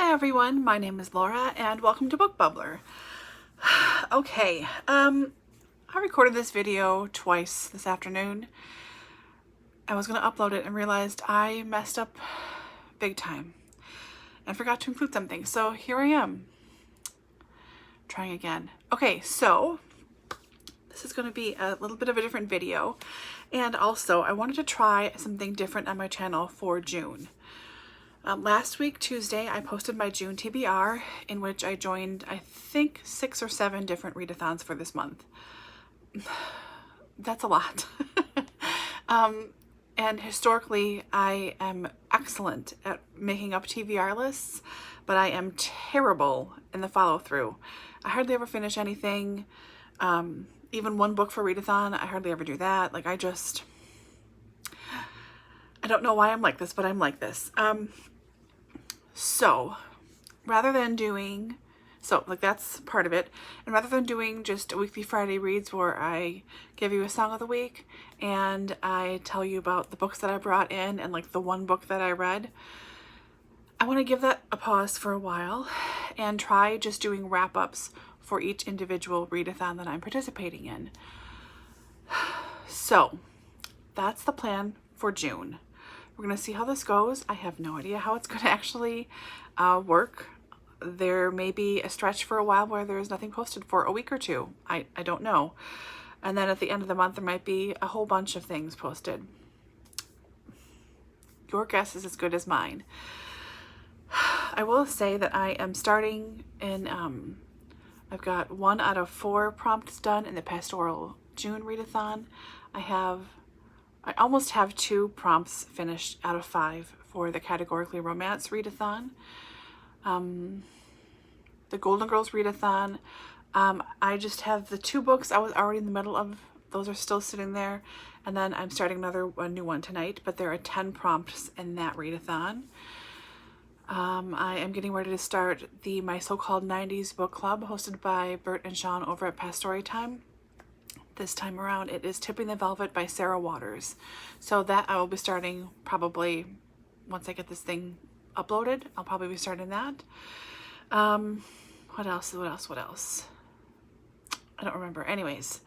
Hi everyone, my name is Laura and welcome to Book Bubbler. Okay, I recorded this video twice this afternoon. I was going to upload it and realized I messed up big time and forgot to include something. So here I am, trying again. Okay, so this is going to be a little bit of a different video, and also I wanted to try something different on my channel for June. Last week, Tuesday, I posted my June TBR in which I joined, I think, 6 or 7 different readathons for this month. That's a lot. And historically, I am excellent at making up TBR lists, but I am terrible in the follow-through. I hardly ever finish anything. Even one book for readathon, I hardly ever do that. Like, I don't know why I'm like this, but I'm like this. So rather than doing, that's part of it. And rather than doing just a weekly Friday reads where I give you a song of the week and I tell you about the books that I brought in and like the one book that I read, I want to give that a pause for a while and try just doing wrap-ups for each individual readathon that I'm participating in. So that's the plan for June. We're going to see how this goes. I have no idea how it's going to actually work. There may be a stretch for a while where there's nothing posted for a week or two. I don't know. And then at the end of the month, there might be a whole bunch of things posted. Your guess is as good as mine. I will say that I am starting in, I've got 1 out of 4 prompts done in the Pastoral June readathon. I almost have 2 prompts finished out of 5 for the Categorically Romance readathon. The Golden Girls readathon, I just have the 2 books I was already in the middle of. Those are still sitting there. And then I'm starting a new one tonight, but there are 10 prompts in that readathon. I am getting ready to start my so-called 90s book club hosted by Bert and Sean over at Past Storytime. This time around, it is Tipping the Velvet by Sarah Waters. So that I will be starting probably once I get this thing uploaded. I'll probably be starting that. What else? I don't remember. Anyways,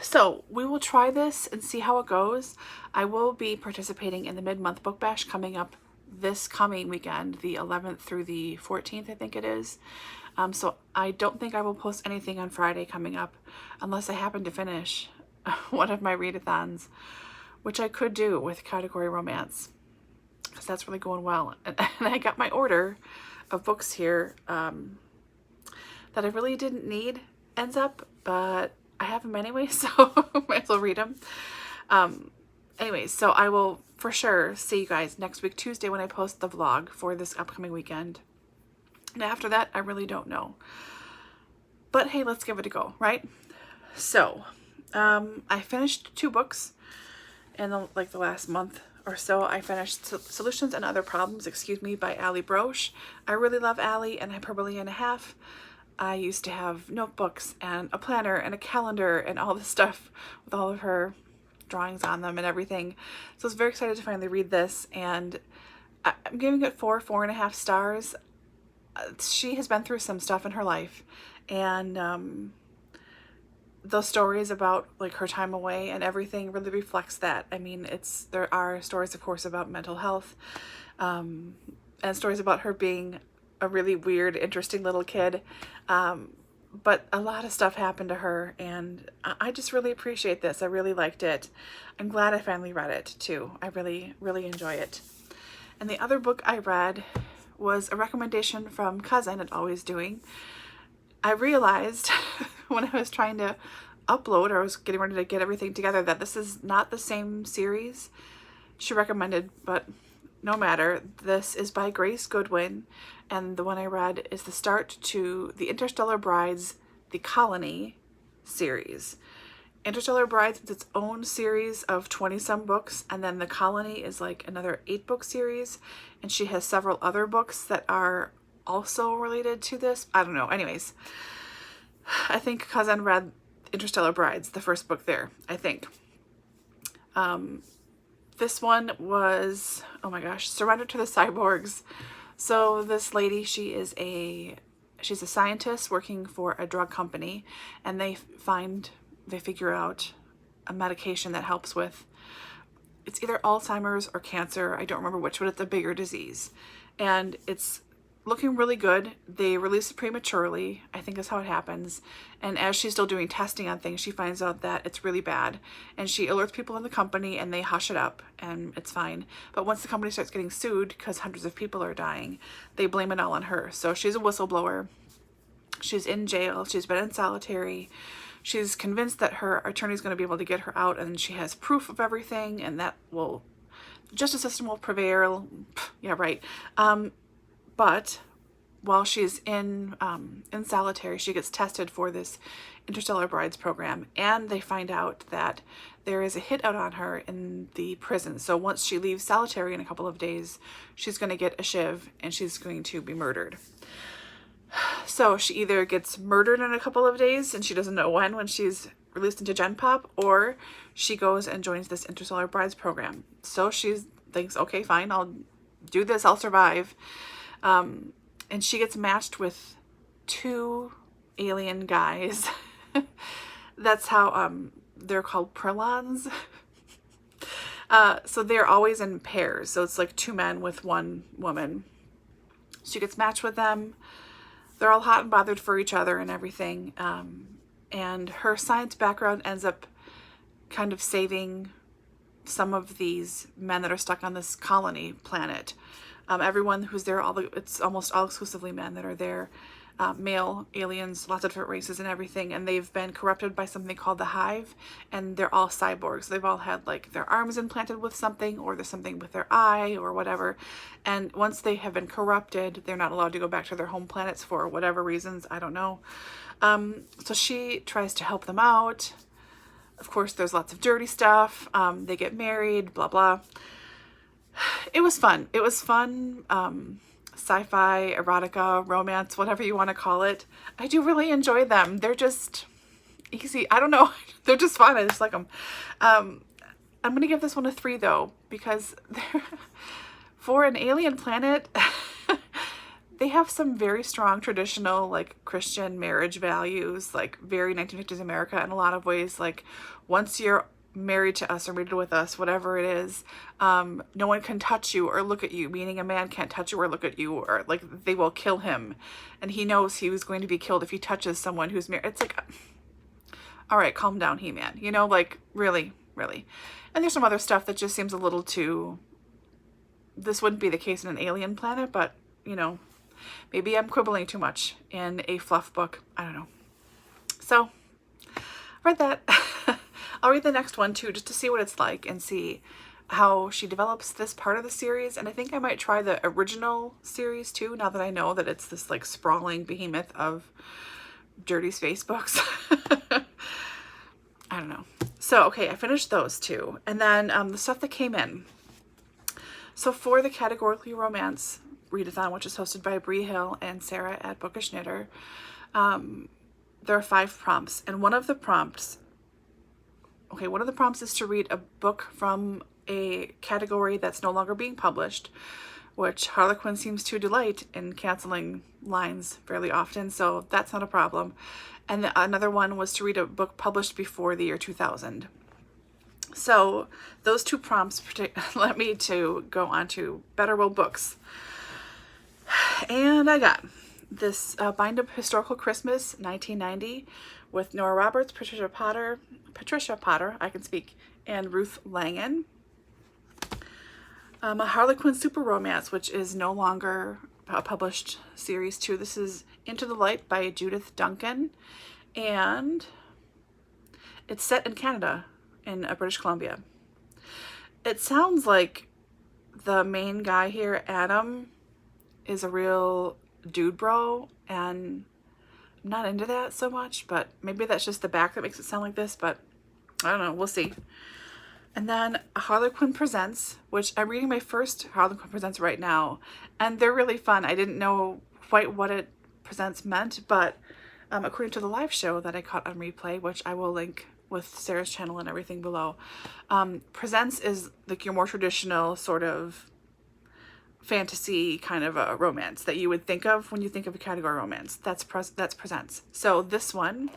so we will try this and see how it goes. I will be participating in the mid-month book bash coming up this coming weekend, the 11th through the 14th, I think it is. So I don't think I will post anything on Friday coming up unless I happen to finish one of my readathons, which I could do with Category Romance because that's really going well. And I got my order of books here that I really didn't need ends up, but I have them anyway, so might as well read them. Anyways, so I will for sure see you guys next week, Tuesday, when I post the vlog for this upcoming weekend. And after that, I really don't know. But hey, let's give it a go, right? So, I finished 2 books in the last month or so. I finished Solutions and Other Problems, by Allie Brosh. I really love Allie and Hyperbole and a Half. I used to have notebooks and a planner and a calendar and all this stuff with all of her drawings on them and everything. So I was very excited to finally read this, and I'm giving it 4.5 stars. She has been through some stuff in her life, and those stories about her time away and everything really reflects that. I mean, there are stories, of course, about mental health, and stories about her being a really weird, interesting little kid, but a lot of stuff happened to her, and I just really appreciate this. I really liked it. I'm glad I finally read it too. I really, really enjoy it. And the other book I read was a recommendation from Cousin at Always Doing. I realized when I was trying to upload, or I was getting ready to get everything together, that this is not the same series she recommended, but no matter. This is by Grace Goodwin, and the one I read is the start to the Interstellar Brides, The Colony series. Interstellar Brides is its own series of 20-some books, and then The Colony is another 8-book series, and she has several other books that are also related to this. I don't know. Anyways, I think Cousin read Interstellar Brides, the first book there, I think. This one was, oh my gosh, Surrender to the Cyborgs So this lady, she's a scientist working for a drug company, and they figure out a medication that helps with, it's either Alzheimer's or cancer. I don't remember which, but it's a bigger disease. And it's looking really good. They release it prematurely, I think is how it happens. And as she's still doing testing on things, she finds out that it's really bad. And she alerts people in the company and they hush it up and it's fine. But once the company starts getting sued because hundreds of people are dying, they blame it all on her. So she's a whistleblower. She's in jail. She's been in solitary. She's convinced that her attorney's going to be able to get her out, and she has proof of everything, and that will, the justice system will prevail. Yeah, right. But while she's in solitary, she gets tested for this Interstellar Brides program, and they find out that there is a hit out on her in the prison. So once she leaves solitary in a couple of days, she's going to get a shiv, and she's going to be murdered. So she either gets murdered in a couple of days and she doesn't know when she's released into Gen Pop, or she goes and joins this Interstellar Brides program. So she thinks, okay, fine, I'll do this, I'll survive. And she gets matched with 2 alien guys. That's how they're called prolons. So they're always in pairs. So it's like 2 men with 1 woman. She gets matched with them. They're all hot and bothered for each other and everything. And her science background ends up kind of saving some of these men that are stuck on this colony planet. Everyone who's there, it's almost all exclusively men that are there. Male aliens, lots of different races and everything, and they've been corrupted by something called the Hive, and they're all cyborgs. They've all had like their arms implanted with something, or there's something with their eye or whatever, and once they have been corrupted, they're not allowed to go back to their home planets for whatever reasons, I don't know. So she tries to help them out. Of course, there's lots of dirty stuff. They get married, blah blah. It was fun. It was fun. Sci-fi, erotica, romance, whatever you want to call it. I do really enjoy them. They're just easy. I don't know. They're just fun. I just like them. I'm going to give this one a 3 though, because they're, for an alien planet, they have some very strong traditional like Christian marriage values, like very 1950s America in a lot of ways. Like once you're married to us or mated with us, whatever it is, no one can touch you or look at you, meaning a man can't touch you or look at you, or like they will kill him, and he knows he was going to be killed if he touches someone who's married. It's like, all right, calm down, He-Man, you know, like really. And there's some other stuff that just seems a little too, this wouldn't be the case in an alien planet, but you know, maybe I'm quibbling too much in a fluff book, I don't know. So read that. I'll read the next one too, just to see what it's like and see how she develops this part of the series. And I think I might try the original series too, now that I know that it's this like sprawling behemoth of dirty space books. I don't know. So, okay, I finished those 2. And then the stuff that came in. So for the Categorically Romance readathon, which is hosted by Bree Hill and Sarah at Bookish Knitter, there are 5 prompts. And one of the prompts is to read a book from a category that's no longer being published, which Harlequin seems to delight in canceling lines fairly often, so that's not a problem. And another one was to read a book published before the year 2000. So those 2 prompts led me to go on to Better World Books. And I got this Bind Up Historical Christmas 1990 with Nora Roberts, Patricia Potter, I can speak, and Ruth Langen. A Harlequin Superromance, which is no longer a published series 2. This is Into the Light by Judith Duncan, and it's set in Canada, in British Columbia. It sounds like the main guy here, Adam, is a real dude bro, and I'm not into that so much, but maybe that's just the back that makes it sound like this, but I don't know, we'll see. And then Harlequin Presents, which I'm reading my first Harlequin Presents right now, and they're really fun. I didn't know quite what it presents meant, but according to the live show that I caught on replay, which I will link with Sarah's channel and everything below, Presents is like your more traditional sort of fantasy kind of a romance that you would think of when you think of a category romance. That's Presents. So this one,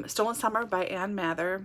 Stolen Summer by Ann Mather.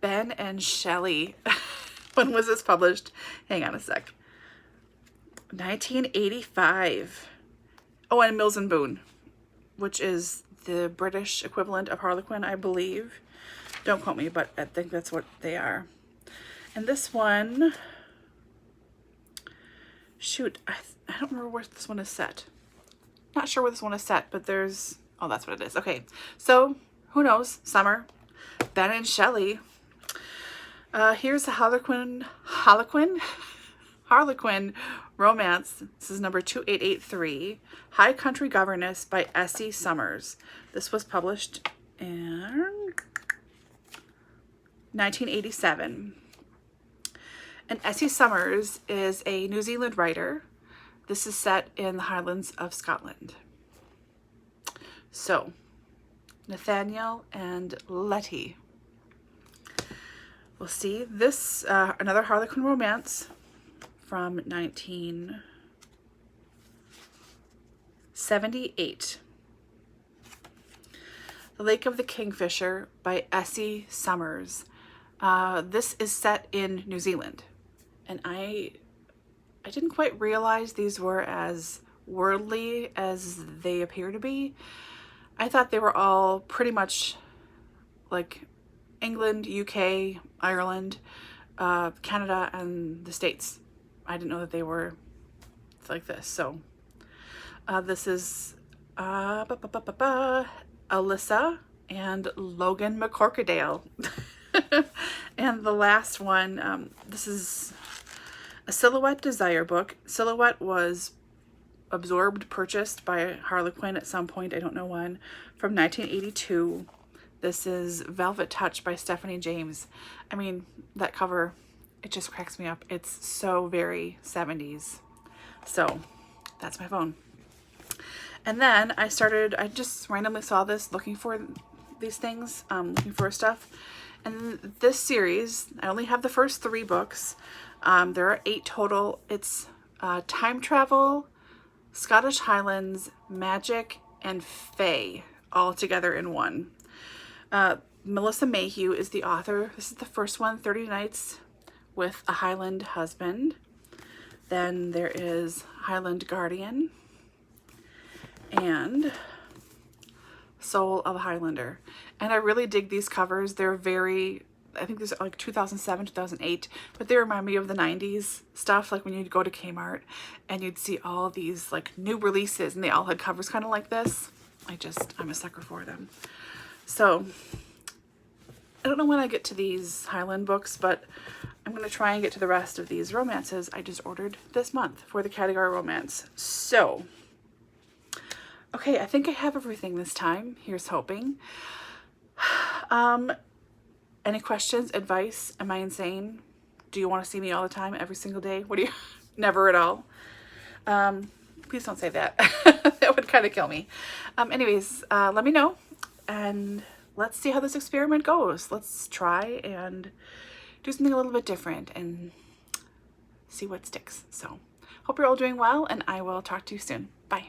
Ben and Shelley. When was this published? Hang on a sec. 1985. Oh, and Mills and Boon, which is the British equivalent of Harlequin, I believe. Don't quote me, but I think that's what they are. And this one, shoot, I don't remember where this one is set. Not sure where this one is set, but there's, oh, that's what it is. Okay, so who knows? Summer, Ben and Shelley. Here's the Harlequin romance. This is number 2883, High Country Governess by Essie Summers. This was published in 1987. And Essie Summers is a New Zealand writer. This is set in the Highlands of Scotland. So, Nathaniel and Letty. We'll see. This, another Harlequin romance from 1978. The Lake of the Kingfisher by Essie Summers. This is set in New Zealand. And I didn't quite realize these were as worldly as they appear to be. I thought they were all pretty much like England, UK, Ireland, Canada, and the States. I didn't know that they were like this. So this is Alyssa and Logan McCorkadale. And the last one, this is a Silhouette Desire book. Silhouette was purchased by Harlequin at some point, I don't know when, from 1982. This is Velvet Touch by Stephanie James. I mean, that cover, it just cracks me up. It's so very 70s. So that's my phone. And then I just randomly saw this, looking for these things, looking for stuff. And this series, I only have the first 3 books. There are 8 total. It's time travel, Scottish Highlands, magic, and fae all together in one. Melissa Mayhue is the author. This is the first one, 30 Nights with a Highland Husband. Then there is Highland Guardian and Soul of a Highlander. And I really dig these covers. They're very, I think these are like 2007, 2008, but they remind me of the 90s stuff, like when you'd go to Kmart and you'd see all these like new releases and they all had covers kind of like this. I'm a sucker for them. So I don't know when I get to these Highland books, but I'm going to try and get to the rest of these romances I just ordered this month for the category romance. So, okay, I think I have everything this time. Here's hoping. Any questions, advice? Am I insane? Do you want to see me all the time, every single day? What do you, never at all? Please don't say that. That would kind of kill me. Anyways, let me know and let's see how this experiment goes. Let's try and do something a little bit different and see what sticks. So hope you're all doing well, and I will talk to you soon. Bye.